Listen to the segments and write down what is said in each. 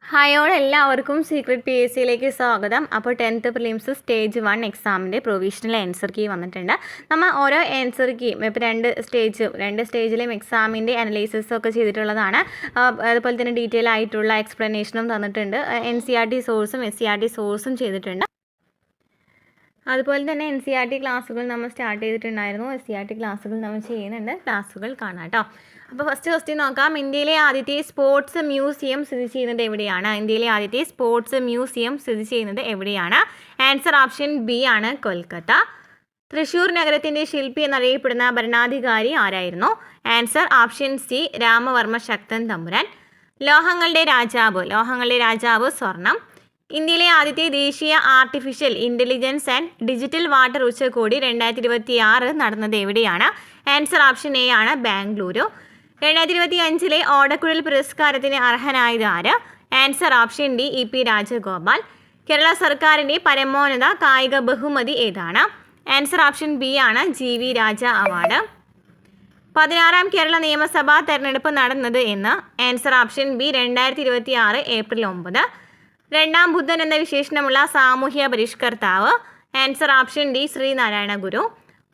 Hi all എല്ലാവർക്കും secret P S സിയിലേക്ക് സ്വാഗതം. അപ്പോൾ 10th പ്രിലിംസ് സ്റ്റേജ് 1 എക്സാമിൻ്റെ പ്രൊവിഷണൽ ആൻസർ കീ വന്നിട്ടുണ്ട്. നമ്മൾ ഓരോ ആൻസർ കീയും ഇപ്പോൾ രണ്ട് സ്റ്റേജിലെയും എക്സാമിൻ്റെ അനലൈസിസ് ഒക്കെ ചെയ്തിട്ടുള്ളതാണ്. അതുപോലെ തന്നെ ഡീറ്റെയിൽ ആയിട്ടുള്ള എക്സ്പ്ലനേഷനും തന്നിട്ടുണ്ട്. NCERT സോഴ്സും SCERT സോഴ്സും ചെയ്തിട്ടുണ്ട്. അതുപോലെ തന്നെ NCERT ക്ലാസ്സുകൾ നമ്മൾ സ്റ്റാർട്ട് ചെയ്തിട്ടുണ്ടായിരുന്നു. SCERT ക്ലാസ്സുകൾ നമ്മൾ ചെയ്യുന്നുണ്ട്. ക്ലാസ്സുകൾ കാണാം കേട്ടോ. അപ്പോൾ ഫസ്റ്റ് ക്വസ്റ്റ്യൻ നോക്കാം. ഇന്ത്യയിലെ ആദ്യത്തെ സ്പോർട്സ് മ്യൂസിയം സ്ഥിതി ചെയ്യുന്നത് എവിടെയാണ്? ഇന്ത്യയിലെ ആദ്യത്തെ സ്പോർട്സ് മ്യൂസിയം സ്ഥിതി ചെയ്യുന്നത് എവിടെയാണ്? ആൻസർ ഓപ്ഷൻ ബി ആണ്, കൊൽക്കത്ത. തൃശ്ശൂർ നഗരത്തിൻ്റെ ശില്പി എന്നറിയപ്പെടുന്ന ഭരണാധികാരി ആരായിരുന്നു? Answer option C, Ramavarma Sakthan Thampuran. ലോഹങ്ങളുടെ രാജാവ് സ്വർണം. ഇന്ത്യയിലെ ആദ്യത്തെ ദേശീയ artificial intelligence and digital water ഉച്ചകോടി 2026 നടന്നത് എവിടെയാണ്? ആൻസർ ഓപ്ഷൻ എ ആണ്, ബാംഗ്ലൂരു. 2025 ഓടക്കുഴൽ പുരസ്കാരത്തിന് അർഹനായത് ആര്? Answer option D, EP Rajagopal. Kerala സർക്കാരിൻ്റെ പരമോന്നത കായിക ബഹുമതി ഏതാണ്? ആൻസർ ഓപ്ഷൻ ബി ആണ്, GV രാജ അവാർഡ്. 16ാം കേരള നിയമസഭാ തെരഞ്ഞെടുപ്പ് നടന്നത് എന്ന്? Answer option B, 2026 April 9. രണ്ടാം ബുദ്ധൻ എന്ന വിശേഷണമുള്ള സാമൂഹ്യ പരിഷ്കർത്താവ്? ആൻസർ ഓപ്ഷൻ ഡി, ശ്രീനാരായണ ഗുരു.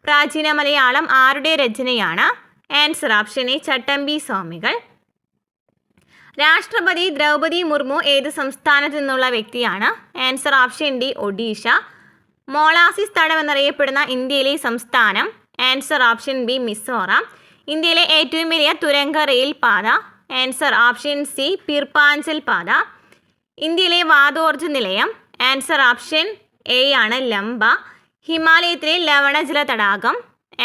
പ്രാചീന മലയാളം ആരുടെ രചനയാണ്? ആൻസർ ഓപ്ഷൻ എ, ചട്ടമ്പി സ്വാമികൾ. രാഷ്ട്രപതി ദ്രൗപദി മുർമു ഏത് സംസ്ഥാനത്തു നിന്നുള്ള വ്യക്തിയാണ്? Answer option D, Odisha. മോളാസിസ് തടം എന്നറിയപ്പെടുന്ന ഇന്ത്യയിലെ സംസ്ഥാനം? Answer option B, Mizoram. ഇന്ത്യയിലെ ഏറ്റവും വലിയ തുരങ്ക റെയിൽ പാത? ആൻസർ ഓപ്ഷൻ സി, പീർപ്പാഞ്ചൽ പാത. ഇന്ത്യയിലെ വാതോർജ്ജ നിലയം? ആൻസർ ഓപ്ഷൻ എ ആണ്, ലംബ. ഹിമാലയത്തിലെ ലവണജല തടാകം?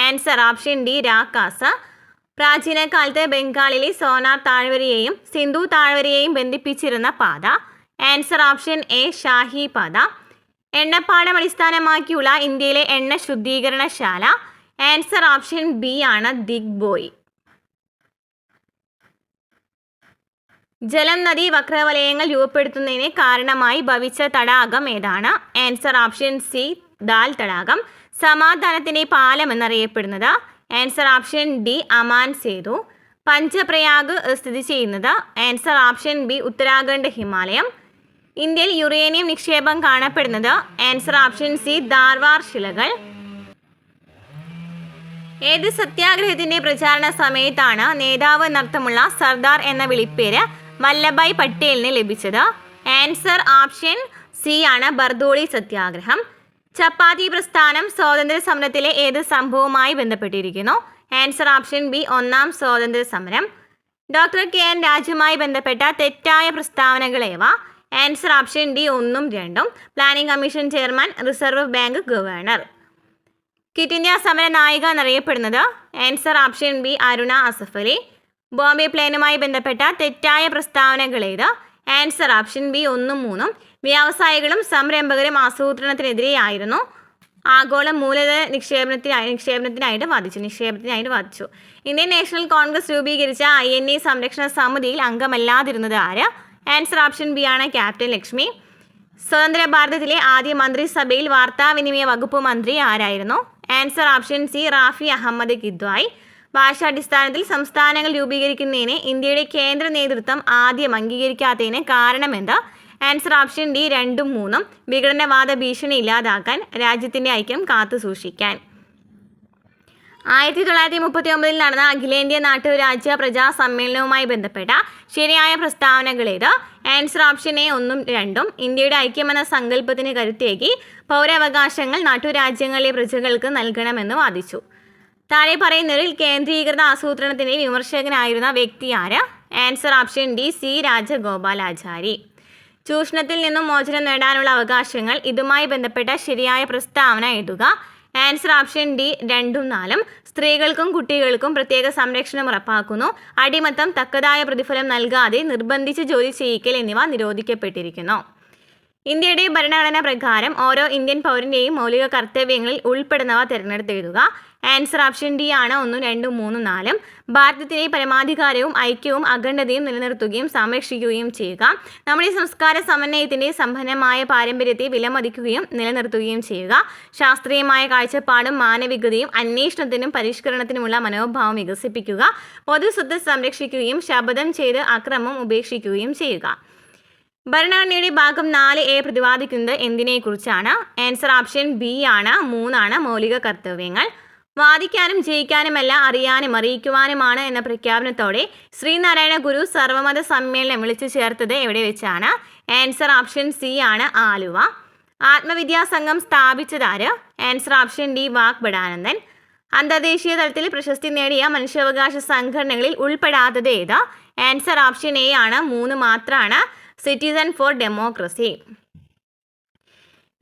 ആൻസർ ഓപ്ഷൻ ഡി, രാക്കാസ. പ്രാചീന കാലത്ത് ബംഗാളിലെ സോനാർ താഴ്വരയെയും സിന്ധു താഴ്വരയെയും ബന്ധിപ്പിച്ചിരുന്ന പാത? ആൻസർ ഓപ്ഷൻ എ, ഷാഹി പാത. എണ്ണപ്പാടം അടിസ്ഥാനമാക്കിയുള്ള ഇന്ത്യയിലെ എണ്ണ ശുദ്ധീകരണശാല? ആൻസർ ഓപ്ഷൻ ബി ആണ്, ദിഗ്ബോയ്. ജലം നദി വക്രവലയങ്ങൾ രൂപപ്പെടുത്തുന്നതിന് കാരണമായി ഭവിച്ച തടാകം ഏതാണ്? ആൻസർ ഓപ്ഷൻ സി, ദാൽ തടാകം. സമാധാനത്തിൻ്റെ പാലം എന്നറിയപ്പെടുന്നത്? Answer option D, Aman Sethu. Panchprayag സ്ഥിതി ചെയ്യുന്നത്? ആൻസർ ഓപ്ഷൻ ബി, ഉത്തരാഖണ്ഡ് ഹിമാലയം. ഇന്ത്യയിൽ യുറേനിയം നിക്ഷേപം കാണപ്പെടുന്നത്? ആൻസർ ഓപ്ഷൻ സി, ധാർവാർ ശിലകൾ. ഏത് സത്യാഗ്രഹത്തിൻ്റെ പ്രചാരണ സമയത്താണ് നേതാവ് എന്നർത്ഥമുള്ള സർദാർ എന്ന വിളിപ്പേര് വല്ലഭായ് പട്ടേലിന് ലഭിച്ചത്? ആൻസർ ഓപ്ഷൻ സി ആണ്, ബർദോളി സത്യാഗ്രഹം. ചപ്പാത്തി പ്രസ്ഥാനം സ്വാതന്ത്ര്യ സമരത്തിലെ ഏത് സംഭവവുമായി ബന്ധപ്പെട്ടിരിക്കുന്നു? ആൻസർ ഓപ്ഷൻ ബി, ഒന്നാം സ്വാതന്ത്ര്യ സമരം. ഡോക്ടർ KN രാജുവുമായി ബന്ധപ്പെട്ട തെറ്റായ പ്രസ്താവനകൾ ഏവ? ആൻസർ ഓപ്ഷൻ ഡി, 1ഉം 2ഉം. Planning commission chairman, reserve bank governor. Quit India സമര നായിക എന്നറിയപ്പെടുന്നത്? Answer option B, Aruna Asaf Ali. Bombay പ്ലാനുമായി ബന്ധപ്പെട്ട തെറ്റായ പ്രസ്താവനകൾ ഏത്? ആൻസർ ഓപ്ഷൻ ബി, 1ഉം 3ഉം. വ്യവസായികളും സംരംഭകരും ആസൂത്രണത്തിനെതിരെയായിരുന്നു. ആഗോള മൂലധന നിക്ഷേപത്തിനായിട്ട് വാദിച്ചു. ഇന്ത്യൻ നാഷണൽ കോൺഗ്രസ് രൂപീകരിച്ച INA സംരക്ഷണ സമിതിയിൽ അംഗമല്ലാതിരുന്നത് ആര്? ആൻസർ ഓപ്ഷൻ ബി ആണ്, ക്യാപ്റ്റൻ ലക്ഷ്മി. സ്വതന്ത്ര ഭാരതത്തിലെ ആദ്യ മന്ത്രിസഭയിൽ വാർത്താവിനിമയ വകുപ്പ് മന്ത്രി ആരായിരുന്നു? Answer option C, Rafi Ahmed Kidwai. ഭാഷാടിസ്ഥാനത്തിൽ സംസ്ഥാനങ്ങൾ രൂപീകരിക്കുന്നതിന് ഇന്ത്യയുടെ കേന്ദ്ര നേതൃത്വം ആദ്യം അംഗീകരിക്കാത്തതിന് കാരണമെന്ത്? ആൻസർ ഓപ്ഷൻ ഡി, 2ഉം 3ഉം. വിഘടനവാദ ഭീഷണി ഇല്ലാതാക്കാൻ, രാജ്യത്തിൻ്റെ ഐക്യം കാത്തുസൂക്ഷിക്കാൻ. 1939 നടന്ന അഖിലേന്ത്യാ നാട്ടുരാജ്യ പ്രജാ സമ്മേളനവുമായി ബന്ധപ്പെട്ട ശരിയായ പ്രസ്താവനകൾ ഏത്? ആൻസർ ഓപ്ഷൻ എ, 1ഉം 2ഉം. ഇന്ത്യയുടെ ഐക്യമെന്ന സങ്കല്പത്തിന് കരുത്തേകി പൗരാവകാശങ്ങൾ നാട്ടുരാജ്യങ്ങളിലെ പ്രജകൾക്ക് നൽകണമെന്ന് വാദിച്ചു. താഴെ പറയുന്നവരിൽ കേന്ദ്രീകൃത ആസൂത്രണത്തിൻ്റെ വിമർശകനായിരുന്ന വ്യക്തി ആര്? Answer option D, C Rajagopalachari. ചൂഷണത്തിൽ നിന്നും മോചനം നേടാനുള്ള അവകാശങ്ങൾ, ഇതുമായി ബന്ധപ്പെട്ട ശരിയായ പ്രസ്താവന എഴുതുക. ആൻസർ ഓപ്ഷൻ ഡി, 2ഉം 4ഉം. സ്ത്രീകൾക്കും കുട്ടികൾക്കും പ്രത്യേക സംരക്ഷണം ഉറപ്പാക്കുന്നു. അടിമത്തം, തക്കതായ പ്രതിഫലം നൽകാതെ നിർബന്ധിച്ച് ജോലി ചെയ്യിക്കൽ എന്നിവ നിരോധിക്കപ്പെട്ടിരിക്കുന്നു. ഇന്ത്യയുടെ ഭരണഘടന പ്രകാരം ഓരോ ഇന്ത്യൻ പൗരൻ്റെയും മൗലിക കർത്തവ്യങ്ങളിൽ ഉൾപ്പെടുന്നവ തിരഞ്ഞെടുത്തെഴുതുക. ആൻസർ ഓപ്ഷൻ ഡി ആണ്, 1, 2, 3, 4. ഭാരതത്തിലെ പരമാധികാരവും ഐക്യവും അഖണ്ഡതയും നിലനിർത്തുകയും സംരക്ഷിക്കുകയും ചെയ്യുക. നമ്മുടെ സംസ്കാര സമന്വയത്തിൻ്റെ സമ്പന്നമായ പാരമ്പര്യത്തെ വിലമതിക്കുകയും നിലനിർത്തുകയും ചെയ്യുക. ശാസ്ത്രീയമായ കാഴ്ചപ്പാടും മാനവികതയും അന്വേഷണത്തിനും പരിഷ്കരണത്തിനുമുള്ള മനോഭാവം വികസിപ്പിക്കുക. പൊതുസ്വത്ത് സംരക്ഷിക്കുകയും ശപഥം ചെയ്ത് അക്രമം ഉപേക്ഷിക്കുകയും ചെയ്യുക. ഭരണഘടനയുടെ ഭാഗം 4A പ്രതിപാദിക്കുന്നത് എന്തിനെക്കുറിച്ചാണ്? ആൻസർ ഓപ്ഷൻ ബി ആണ്. 3 മൗലിക കർത്തവ്യങ്ങൾ. വാദിക്കാനും ജയിക്കാനുമല്ല അറിയാനും അറിയിക്കുവാനുമാണ് എന്ന പ്രഖ്യാപനത്തോടെ ശ്രീനാരായണ ഗുരു സർവമത സമ്മേളനം വിളിച്ചു ചേർത്തത് എവിടെ വെച്ചാണ്? ആൻസർ ഓപ്ഷൻ സി ആണ്. ആലുവ. ആത്മവിദ്യാസംഘം സ്ഥാപിച്ചതാര്? Answer option D. വാഗ്ഭടാനന്ദൻ. അന്തർദേശീയ തലത്തിൽ പ്രശസ്തി നേടിയ മനുഷ്യാവകാശ സംഘടനകളിൽ ഉൾപ്പെടാത്തത് ഏത്? ആൻസർ ഓപ്ഷൻ എ ആണ്. 3 മാത്രമാണ്. Citizen for democracy.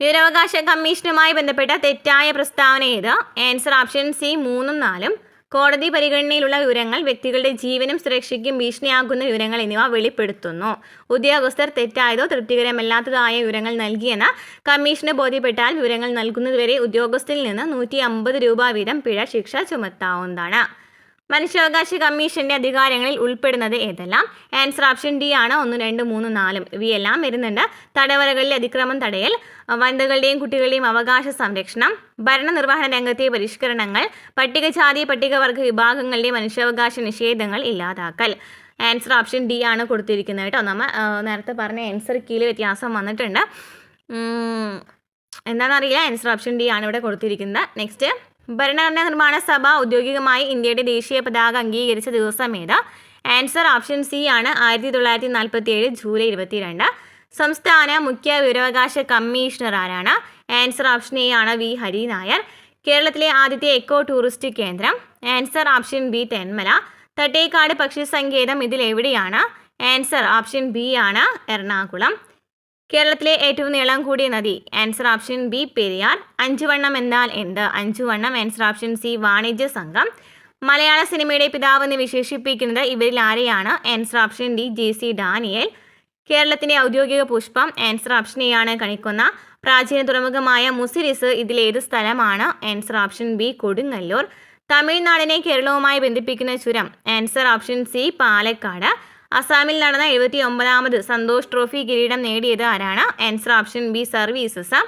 വിവരാവകാശ കമ്മീഷനുമായി ബന്ധപ്പെട്ട തെറ്റായ പ്രസ്താവന ഏത്? Answer option C. 3ഉം 4ഉം. കോടതി പരിഗണനയിലുള്ള വിവരങ്ങൾ വ്യക്തികളുടെ ജീവനും സുരക്ഷയ്ക്കും ഭീഷണിയാകുന്ന വിവരങ്ങൾ എന്നിവ വെളിപ്പെടുത്തുന്നു. ഉദ്യോഗസ്ഥർ തെറ്റായതോ തൃപ്തികരമല്ലാത്തതോ ആയ വിവരങ്ങൾ നൽകിയെന്ന് കമ്മീഷന് ബോധ്യപ്പെട്ടാൽ വിവരങ്ങൾ നൽകുന്നതുവരെ ഉദ്യോഗസ്ഥരിൽ നിന്ന് 150 രൂപ വീതം പിഴ ശിക്ഷ ചുമത്താവുന്നതാണ്. മനുഷ്യാവകാശ കമ്മീഷന്റെ അധികാരങ്ങളിൽ ഉൾപ്പെടുന്നത് ഏതെല്ലാം? ആൻസർ ഓപ്ഷൻ ഡി ആണ്. 1, 2, 3, 4. ഇവയെല്ലാം വരുന്നുണ്ട്. തടവറകളിലെ അതിക്രമം തടയൽ, വനിതകളുടെയും കുട്ടികളുടെയും അവകാശ സംരക്ഷണം, ഭരണനിർവഹണ രംഗത്തെ പരിഷ്കരണങ്ങൾ, പട്ടികജാതി പട്ടികവർഗ വിഭാഗങ്ങളുടെ മനുഷ്യാവകാശ നിഷേധങ്ങൾ ഇല്ലാതാക്കൽ. ആൻസർ ഓപ്ഷൻ ഡി ആണ് കൊടുത്തിരിക്കുന്നത് കേട്ടോ. നമ്മൾ നേരത്തെ പറഞ്ഞ ആൻസർ കീയിൽ വ്യത്യാസം വന്നിട്ടുണ്ട്. എന്താണെന്നറിയില്ല. ആൻസർ ഓപ്ഷൻ ഡി ആണ് ഇവിടെ കൊടുത്തിരിക്കുന്നത്. നെക്സ്റ്റ്, ഭരണഘടനാ നിർമ്മാണ സഭ ഔദ്യോഗികമായി ഇന്ത്യയുടെ ദേശീയ പതാക അംഗീകരിച്ച ദിവസം ഏത്? ആൻസർ ഓപ്ഷൻ സി ആണ്. 1947 ജൂലൈ 22. സംസ്ഥാന മുഖ്യ വിവരാവകാശ കമ്മീഷണർ ആരാണ്? ആൻസർ ഓപ്ഷൻ എ ആണ്. വി ഹരിനായർ. കേരളത്തിലെ ആദ്യത്തെ എക്കോ ടൂറിസ്റ്റ് കേന്ദ്രം? Answer option B. Thenmala. Thattekkad പക്ഷി സങ്കേതം ഇതിൽ എവിടെയാണ്? ആൻസർ ഓപ്ഷൻ ബി ആണ്. എറണാകുളം. കേരളത്തിലെ ഏറ്റവും നീളം കൂടിയ നദി? Answer option B. Periyar. Anjuvannam എന്നാൽ എന്ത്? അഞ്ചുവണ്ണം. Answer option C. വാണിജ്യ സംഘം. മലയാള സിനിമയുടെ പിതാവ് എന്ന് വിശേഷിപ്പിക്കുന്നത് ഇവരിൽ ആരെയാണ്? Answer option D. JC Daniel. കേരളത്തിൻ്റെ ഔദ്യോഗിക പുഷ്പം? ആൻസർ ഓപ്ഷൻ എ ആണ്. കണിക്കൊന്ന. പ്രാചീന തുറമുഖമായ മുസിരിസ് ഇതിലേത് സ്ഥലമാണ്? Answer option B. കൊടുങ്ങല്ലൂർ. തമിഴ്നാടിനെ കേരളവുമായി ബന്ധിപ്പിക്കുന്ന ചുരം? Answer option C. പാലക്കാട്. അസാമിൽ നടന്ന 79ാമത് സന്തോഷ് ട്രോഫി കിരീടം നേടിയത് ആരാണ്? Answer option B. സർവീസസ്.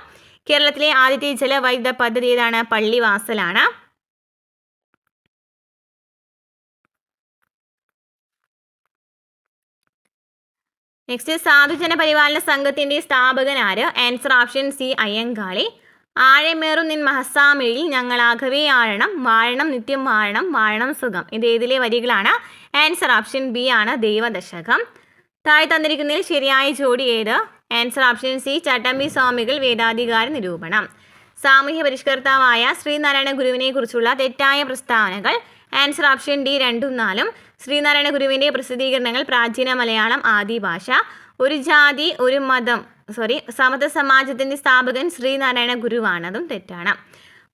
കേരളത്തിലെ ആദ്യത്തെ ജലവൈദ്യുത പദ്ധതി ഏതാണ്? പള്ളിവാസലാണ്. നെക്സ്റ്റ്, സാധുജന പരിപാലന സംഘത്തിന്റെ സ്ഥാപകൻ ആര്? Answer option C. അയ്യങ്കാളി. ആഴമേറും നിൻ മഹസാമിഴിൽ ഞങ്ങളാകവേ ആഴണം, വാഴണം നിത്യം വാഴണം, വാഴണം സുഖം. ഇത് ഏതിലെ വരികളാണ്? ആൻസർ ഓപ്ഷൻ ബി ആണ്. ദൈവദശകം. താഴെ തന്നിരിക്കുന്നതിൽ ശരിയായ ജോഡി ഏത്? Answer option C. ചട്ടമ്പി സ്വാമികൾ വേദാധികാര നിരൂപണം. സാമൂഹ്യ പരിഷ്കർത്താവായ ശ്രീനാരായണ ഗുരുവിനെ കുറിച്ചുള്ള തെറ്റായ പ്രസ്താവനകൾ? Answer option D. 2ഉം 4ഉം. ശ്രീനാരായണ ഗുരുവിൻ്റെ പ്രസിദ്ധീകരണങ്ങൾ പ്രാചീന മലയാളം, ആദിഭാഷ. ഒരു ജാതി ഒരു മതം സമത്വ സമാജത്തിൻ്റെ സ്ഥാപകൻ ശ്രീനാരായണ ഗുരുവാണ്. അതും തെറ്റാണ്.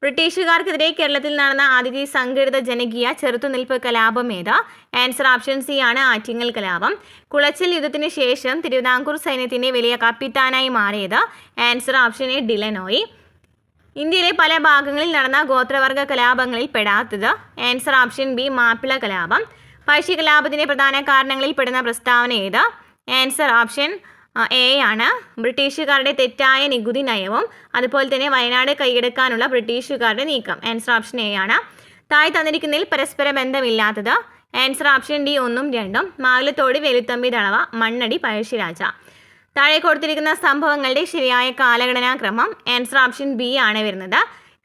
ബ്രിട്ടീഷുകാർക്കെതിരെ കേരളത്തിൽ നടന്ന ആദ്യത്തെ സംഘടിത ജനകീയ ചെറുത്തുനിൽപ്പ് കലാപം ഏത്? ആൻസർ ഓപ്ഷൻ സി ആണ്. ആറ്റിങ്ങൽ കലാപം. കുളച്ചൽ യുദ്ധത്തിന് ശേഷം തിരുവിതാംകൂർ സൈന്യത്തിൻ്റെ വലിയ കപ്പിത്താനായി മാറിയത്? Answer option A. ഡിലനോയി. ഇന്ത്യയിലെ പല ഭാഗങ്ങളിൽ നടന്ന ഗോത്രവർഗ കലാപങ്ങളിൽ പെടാത്തത്? Answer option B. മാപ്പിള കലാപം. പഴശ്ശി കലാപത്തിൻ്റെ പ്രധാന കാരണങ്ങളിൽ പെടുന്ന പ്രസ്താവന ഏത്? ആൻസർ ഓപ്ഷൻ എ ആണ്. ബ്രിട്ടീഷുകാരുടെ തെറ്റായ നികുതി നയവും അതുപോലെ തന്നെ വയനാട് കൈയടക്കാനുള്ള ബ്രിട്ടീഷുകാരുടെ നീക്കം. ആൻസർ ഓപ്ഷൻ എ ആണ്. താഴെ തന്നിരിക്കുന്നതിൽ പരസ്പര ബന്ധമില്ലാത്തത്? Answer option D. 1ഉം 2ഉം. മാവിലത്തോട് വേലുത്തമ്പി ദളവ, മണ്ണടി പഴശ്ശിരാജ. താഴെ കൊടുത്തിരിക്കുന്ന സംഭവങ്ങളുടെ ശരിയായ കാലഗണനാക്രമം? ആൻസർ ഓപ്ഷൻ ബി ആണ് വരുന്നത്.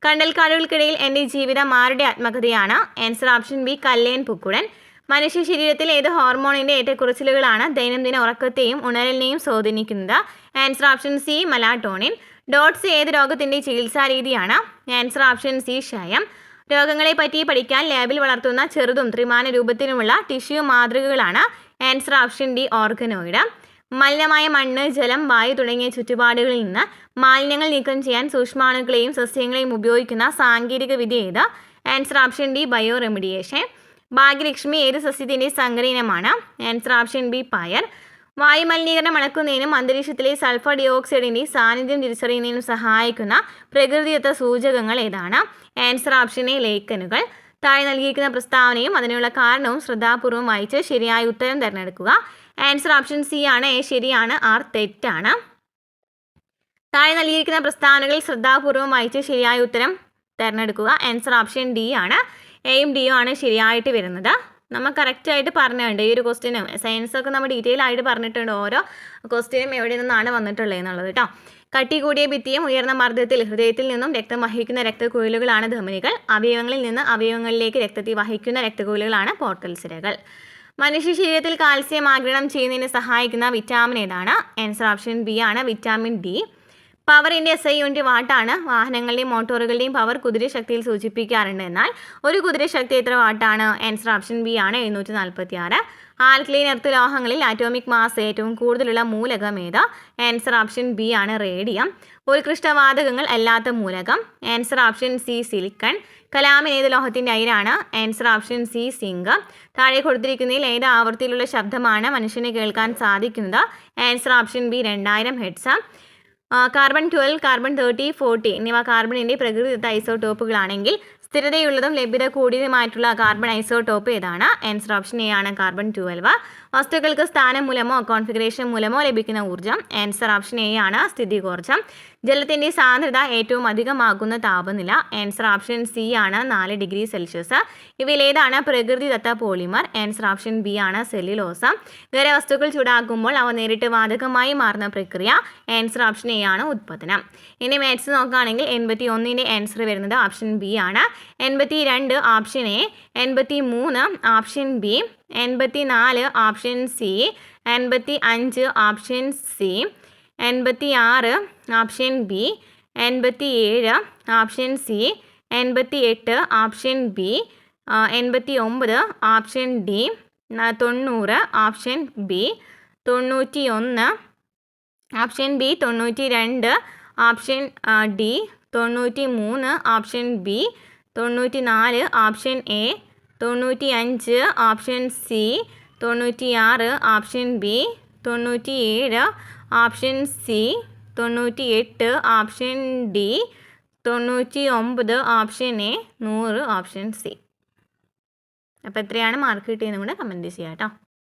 കണ്ടൽക്കാടുകൾക്കിടയിൽ എൻ്റെ ജീവിതം ആരുടെ ആത്മകഥയാണ്? Answer option B. Kallen Pokkudan. മനുഷ്യ ശരീരത്തിൽ ഏത് ഹോർമോണിൻ്റെ ഏറ്റക്കുറച്ചിലുകളാണ് ദൈനംദിന ഉറക്കത്തെയും ഉണരലിനെയും സ്വാധീനിക്കുന്നത്? Answer option C. Melatonin. DOTS ഏത് രോഗത്തിൻ്റെ ചികിത്സാ രീതിയാണ്? Answer option C. ക്ഷയം. രോഗങ്ങളെ പറ്റി പഠിക്കാൻ ലാബിൽ വളർത്തുന്ന ചെറുതും ത്രിമാന രൂപത്തിലുമുള്ള ടിഷ്യൂ മാതൃകകളാണ്? Answer option D. ഓർഗനോയിഡ്. മലിനമായ മണ്ണ്, ജലം, വായു തുടങ്ങിയ ചുറ്റുപാടുകളിൽ നിന്ന് മാലിന്യങ്ങൾ നീക്കം ചെയ്യാൻ സൂക്ഷ്മാണുക്കളെയും സസ്യങ്ങളെയും ഉപയോഗിക്കുന്ന സാങ്കേതിക വിദ്യ ഏത്? Answer option D. Bio remediation. Bhagyalakshmi ഏത് സസ്യത്തിൻ്റെ സങ്കരയിനമാണ്? Answer option B. പയർ. വായുമലിനീകരണം അളക്കുന്നതിനും അന്തരീക്ഷത്തിലെ സൾഫർ ഡയോക്സൈഡിൻ്റെ സാന്നിധ്യം തിരിച്ചറിയുന്നതിനും സഹായിക്കുന്ന പ്രകൃതിദത്ത സൂചകങ്ങൾ ഏതാണ്? Answer option A. ലേഖനുകൾ. താഴെ നൽകിയിരിക്കുന്ന പ്രസ്താവനയും അതിനുള്ള കാരണവും ശ്രദ്ധാപൂർവം വായിച്ച് ശരിയായ ഉത്തരം തിരഞ്ഞെടുക്കുക. ആൻസർ ഓപ്ഷൻ സി ആണ്. എ ശരിയാണ്, ആർ തെറ്റാണ്. താഴെ നൽകിയിരിക്കുന്ന പ്രസ്താവനകൾ ശ്രദ്ധാപൂർവം വായിച്ച് ശരിയായ ഉത്തരം തിരഞ്ഞെടുക്കുക. ആൻസർ ഓപ്ഷൻ ഡി ആണ്. എയും ഡിയും ആണ് ശരിയായിട്ട് വരുന്നത്. നമ്മൾ കറക്റ്റായിട്ട് പറഞ്ഞിട്ടുണ്ട്. ഈ ഒരു ക്വസ്റ്റ്യനും സയൻസൊക്കെ നമ്മൾ ഡീറ്റെയിൽ ആയിട്ട് പറഞ്ഞിട്ടുണ്ട്. ഓരോ ക്വസ്റ്റ്യനും എവിടെ നിന്നാണ് വന്നിട്ടുള്ളത് എന്നുള്ളത് കേട്ടോ. കട്ടി കൂടിയ ഭിത്തിയും ഉയർന്ന മർദ്ദത്തിൽ ഹൃദയത്തിൽ നിന്നും രക്തം വഹിക്കുന്ന രക്തക്കുഴലുകളാണ് ധമനികൾ. അവയവങ്ങളിൽ നിന്ന് അവയവങ്ങളിലേക്ക് രക്തത്തെ വഹിക്കുന്ന രക്തക്കുഴലുകളാണ് പോർട്ടൽ സിരകൾ. മനുഷ്യ ശരീരത്തിൽ കാൽസ്യം ആഗിരണം ചെയ്യുന്നതിന് സഹായിക്കുന്ന വിറ്റാമിൻ ഏതാണ്? ആൻസർ ഓപ്ഷൻ ബി ആണ് വിറ്റാമിൻ ഡി. പവറിൻ്റെ SI യൂണിറ്റ് വാട്ടാണ്. വാഹനങ്ങളുടെയും മോട്ടോറുകളുടെയും പവർ കുതിരശക്തിയിൽ സൂചിപ്പിക്കാറുണ്ട്. എന്നാൽ ഒരു കുതിരശക്തി എത്ര വാട്ടാണ്? ആൻസർ ഓപ്ഷൻ ബി ആണ് 746. ആൽക്കലൈൻ എർത്ത് ലോഹങ്ങളിൽ ആറ്റോമിക് മാസ് ഏറ്റവും കൂടുതലുള്ള മൂലകം ഏത്? ആൻസർ ഓപ്ഷൻ ബി ആണ് റേഡിയം. ഉത്കൃഷ്ടവാതകങ്ങൾ അല്ലാത്ത മൂലകം? Answer option C silicon. Calamine ഏത് ലോഹത്തിൻ്റെ അയിരാണ്? Answer option C zinc. താഴെ കൊടുത്തിരിക്കുന്നതിൽ ഏത് ആവൃത്തിയിലുള്ള ശബ്ദമാണ് മനുഷ്യന് കേൾക്കാൻ സാധിക്കുന്നത്? Answer option B 2000 hertz. Carbon 12, carbon 30, 40 എന്നിവ കാർബണിൻ്റെ പ്രകൃതിദത്ത ഐസോട്ടോപ്പുകളാണെങ്കിൽ സ്ഥിരതയുള്ളതും ലഭ്യത കൂടിയതുമായിട്ടുള്ള കാർബൺ ഐസോട്ടോപ്പ് ഏതാണ്? ആൻസർ ഓപ്ഷൻ എ ആണ് കാർബൺ 12. വസ്തുക്കൾക്ക് സ്ഥാനം മൂലമോ കോൺഫിഗറേഷൻ മൂലമോ ലഭിക്കുന്ന ഊർജ്ജം? ആൻസർ ഓപ്ഷൻ എ ആണ് സ്ഥിതികോർജ്ജം. ജലത്തിൻ്റെ സാന്ദ്രത ഏറ്റവും അധികമാകുന്ന താപനില? ആൻസർ ഓപ്ഷൻ സി ആണ് 4 ഡിഗ്രി സെൽഷ്യസ്. ഇവയിലേതാണ് പ്രകൃതിദത്ത പോളിമർ? ആൻസർ ഓപ്ഷൻ ബി ആണ് സെല്ലുലോസ്. ഖരവസ്തുക്കൾ ചൂടാക്കുമ്പോൾ അവ നേരിട്ട് വാതകമായി മാറുന്ന പ്രക്രിയ? ആൻസർ ഓപ്ഷൻ എ ആണ് ഉത്പതനം. ഇനി മാത്സ് നോക്കുകയാണെങ്കിൽ 81ൻ്റെ ആൻസർ വരുന്നത് ഓപ്ഷൻ ബി ആണ്. 82 option A, 83 option B, 84 option C, 85 option C, 86 option B, 87 option C, 88 option B, 89 option D, 90 option B, 91 option B, 92 option D, 93 option B, 94 option A, 95 option C, 96 option B, 97 option C, 98 option D, 99 option A, 100 option C. അപ്പോൾ എത്രയാണ് mark കിട്ടിയെന്ന് കൂടെ comment ചെയ്യാം കേട്ടോ.